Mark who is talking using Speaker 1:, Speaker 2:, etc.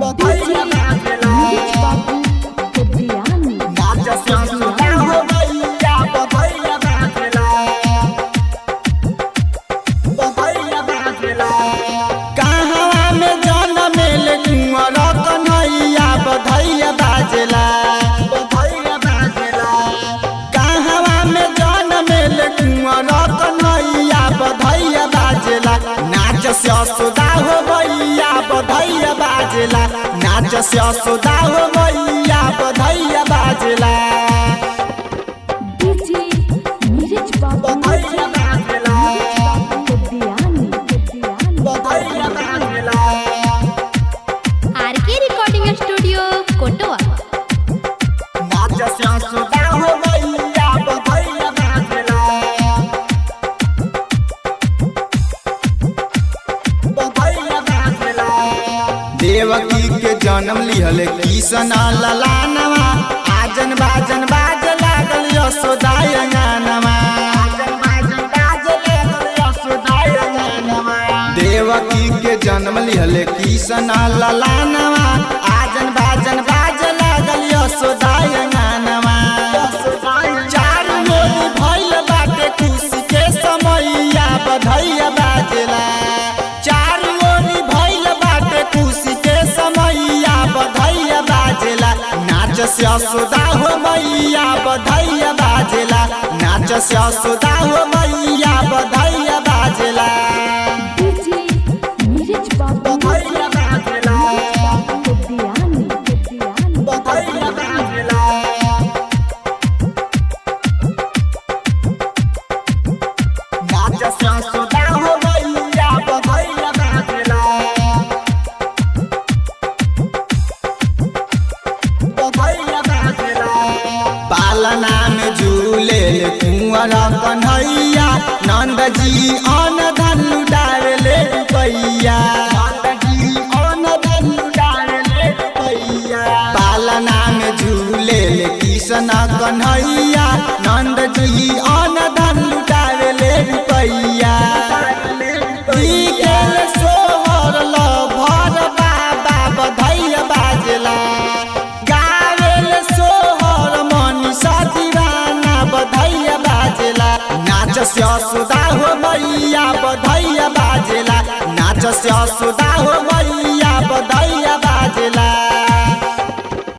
Speaker 1: बधैया बाजेला नाच ससुरा हो भैया बधैया बाजेला बधैया बाजेला कहाँ में जनमेल कुंवर कन्हैया बधैया बाजेला बधैया बाजेला कहाँ में जनमेल कुंवर कन्हैया बधैया बाजेला नाच ससुरा हो भैया बधैया बाजेला नाच ससुरा हो भैया बधैया बाजेला बधैया बाजेला बधैया बाजेला
Speaker 2: आरके रिकॉर्डिंग स्टूडियो कोटवा।
Speaker 1: नाच ससुरा हो भैया बधैया बाजेला बधैया बाजेला देवकी के जन्म लिहल किशन ललानवा आजन बाजन बाज लागल यशोदा अंगनवा देवकी के जन्म लिहल किशन ललानवा आजन बाजन बाज लागल यशोदा अंगनवा चार गोली भइल बाटे खुशी के समैया बधैया बाजेला चार गोली भइल बाटे खुशी के समैया बधैया बाजेला नाच ससुरा हो मैया बधैया बाजेला नाच ससुरा हो मैया बधैया बाजेला बधैया बाजेला बधैया बाजेला नाच ससुरा हो मैया बधैया बाजेला बधैया बाजेला पालना में झूले कुंवर कन्हैया नंद जी अन धन लुटावे रुपैया पालना में झूले किशन कन्हैया नंद जी अन धन लुटावे रुपैया सोहर भर बाबा बधैया बाजेला गावेल सोहर मनीषा दीवाना बधैया बाजेला नाच ससुरा हो मैया बधैया बाजेला नाच ससुरा हो